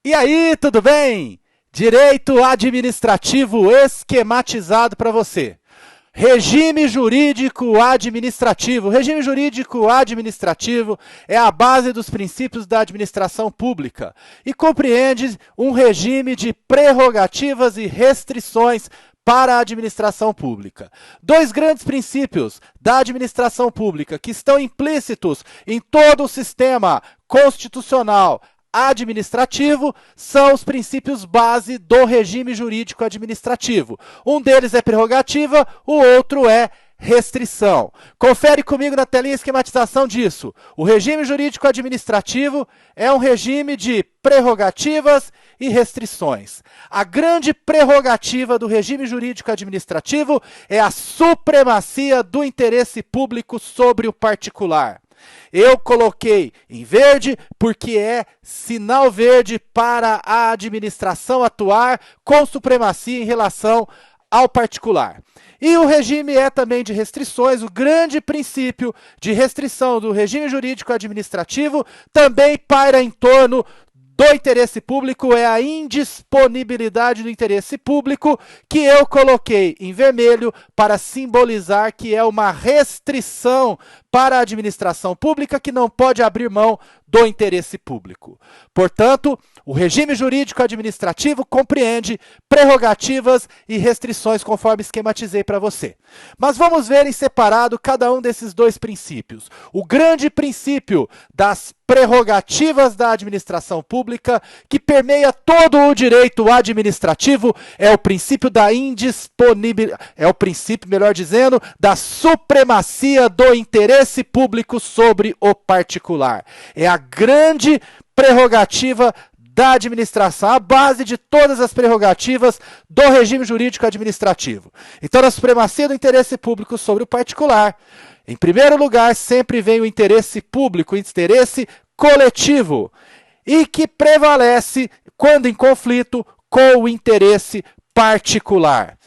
E aí, tudo bem? Direito administrativo esquematizado para você. Regime jurídico administrativo. Regime jurídico administrativo é a base dos princípios da administração pública e compreende um regime de prerrogativas e restrições para a administração pública. Dois grandes princípios da administração pública que estão implícitos em todo o sistema constitucional administrativo são os princípios base do regime jurídico administrativo. Um deles é prerrogativa, o outro é restrição. Confere comigo na telinha a esquematização disso. O regime jurídico administrativo é um regime de prerrogativas e restrições. A grande prerrogativa do regime jurídico administrativo é a supremacia do interesse público sobre o particular. Eu coloquei em verde porque é sinal verde para a administração atuar com supremacia em relação ao particular. E o regime é também de restrições. O grande princípio de restrição do regime jurídico administrativo também paira em torno do interesse público, é a indisponibilidade do interesse público, que eu coloquei em vermelho para simbolizar que é uma restrição para a administração pública que não pode abrir mão do interesse público. Portanto, o regime jurídico administrativo compreende prerrogativas e restrições conforme esquematizei para você. Mas vamos ver em separado cada um desses dois princípios. O grande princípio das prerrogativas da administração pública, que permeia todo o direito administrativo, é o princípio da indisponibilidade, é o princípio, melhor dizendo, da supremacia do interesse público sobre o particular. É a grande prerrogativa da administração, a base de todas as prerrogativas do regime jurídico administrativo. Então, na supremacia do interesse público sobre o particular, em primeiro lugar, sempre vem o interesse público, o interesse coletivo, e que prevalece quando em conflito com o interesse particular.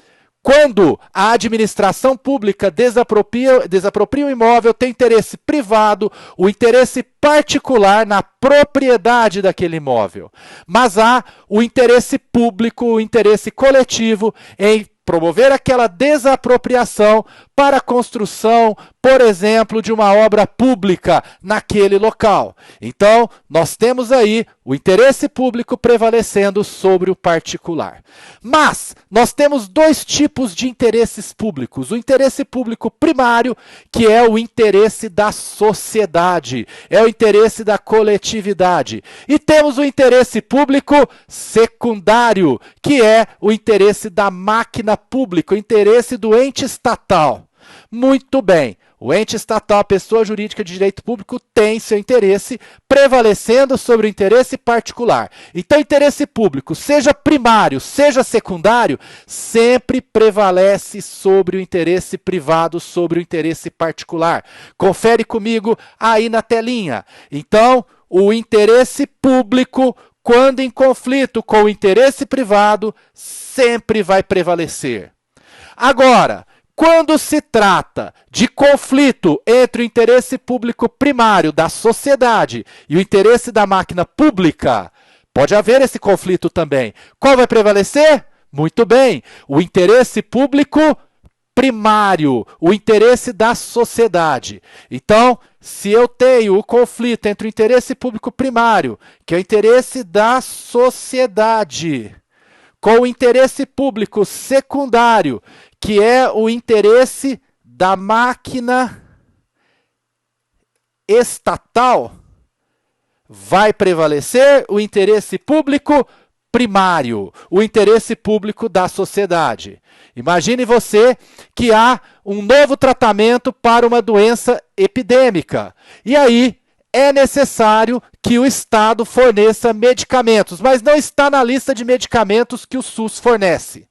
Quando a administração pública desapropria o imóvel, tem interesse privado, o interesse particular na propriedade daquele imóvel. Mas há o interesse público, o interesse coletivo em promover aquela desapropriação para a construção, por exemplo, de uma obra pública naquele local. Então, nós temos aí o interesse público prevalecendo sobre o particular. Mas, nós temos dois tipos de interesses públicos. O interesse público primário, que é o interesse da sociedade, é o interesse da coletividade. E temos o interesse público secundário, que é o interesse da máquina pública, o interesse do ente estatal. Muito bem, o ente estatal, a pessoa jurídica de direito público, tem seu interesse prevalecendo sobre o interesse particular. Então, interesse público, seja primário, seja secundário, sempre prevalece sobre o interesse privado, sobre o interesse particular. Confere comigo aí na telinha. Então, o interesse público, quando em conflito com o interesse privado, sempre vai prevalecer. Agora, quando se trata de conflito entre o interesse público primário da sociedade e o interesse da máquina pública, pode haver esse conflito também. Qual vai prevalecer? Muito bem, o interesse público primário, o interesse da sociedade. Então, se eu tenho o conflito entre o interesse público primário, que é o interesse da sociedade, com o interesse público secundário, que é o interesse da máquina estatal, vai prevalecer o interesse público primário, o interesse público da sociedade. Imagine você que há um novo tratamento para uma doença epidêmica. E aí é necessário que o Estado forneça medicamentos, mas não está na lista de medicamentos que o SUS fornece.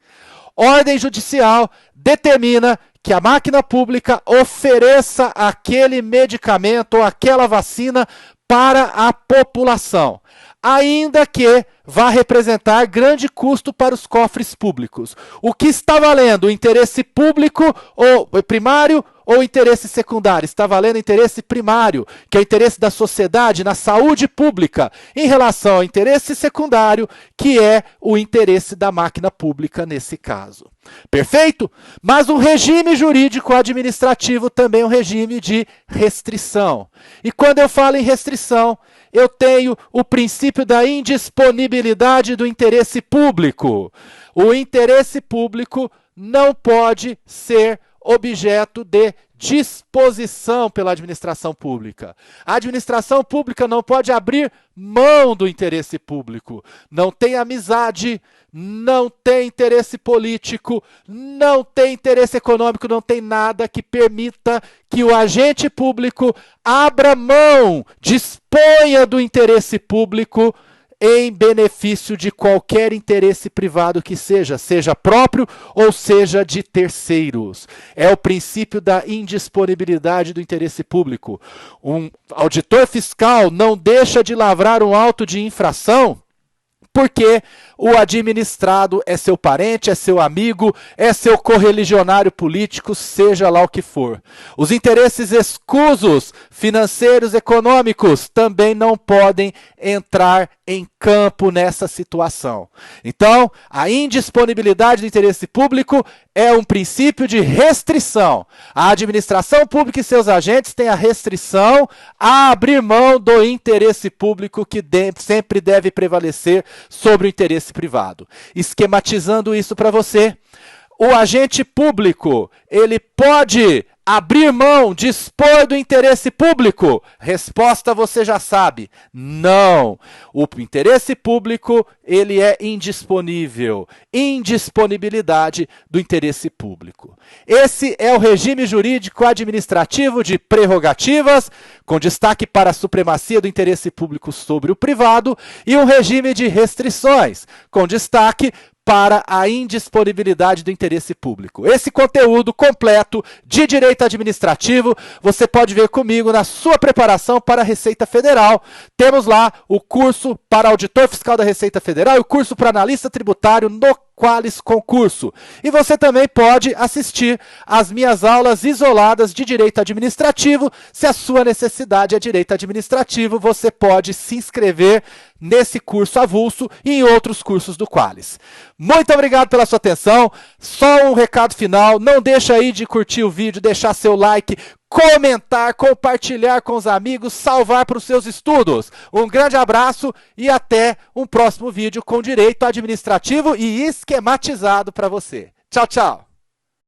Ordem judicial determina que a máquina pública ofereça aquele medicamento ou aquela vacina para a população, ainda que vá representar grande custo para os cofres públicos. O que está valendo? O interesse público ou primário ou interesse secundário? Está valendo interesse primário, que é o interesse da sociedade na saúde pública, em relação ao interesse secundário, que é o interesse da máquina pública nesse caso. Perfeito? Mas o regime jurídico administrativo também é um regime de restrição. E quando eu falo em restrição, eu tenho o princípio da indisponibilidade do interesse público. O interesse público não pode ser objeto de disposição pela administração pública. A administração pública não pode abrir mão do interesse público. Não tem amizade, não tem interesse político, não tem interesse econômico, não tem nada que permita que o agente público abra mão, disponha do interesse público em benefício de qualquer interesse privado que seja próprio ou seja de terceiros. É o princípio da indisponibilidade do interesse público. Um auditor fiscal não deixa de lavrar um auto de infração porque o administrado é seu parente, é seu amigo, é seu correligionário político, seja lá o que for. Os interesses escusos, financeiros, econômicos, também não podem entrar em campo nessa situação. Então, a indisponibilidade do interesse público é um princípio de restrição. A administração pública e seus agentes têm a restrição a abrir mão do interesse público que sempre deve prevalecer sobre o interesse privado. Esquematizando isso para você, o agente público, ele pode abrir mão, dispor do interesse público? Resposta você já sabe, não. O interesse público, ele é indisponível. Indisponibilidade do interesse público. Esse é o regime jurídico administrativo de prerrogativas, com destaque para a supremacia do interesse público sobre o privado, e um regime de restrições, com destaque para a indisponibilidade do interesse público. Esse conteúdo completo de direito administrativo você pode ver comigo na sua preparação para a Receita Federal. Temos lá o curso para auditor fiscal da Receita Federal e o curso para analista tributário no Qualis Concurso. E você também pode assistir às minhas aulas isoladas de direito administrativo. Se a sua necessidade é direito administrativo, você pode se inscrever nesse curso avulso e em outros cursos do Qualis. Muito obrigado pela sua atenção. Só um recado final, não deixa aí de curtir o vídeo, deixar seu like, comentar, compartilhar com os amigos, salvar para os seus estudos. Um grande abraço e até um próximo vídeo com direito administrativo e esquematizado para você. Tchau, tchau!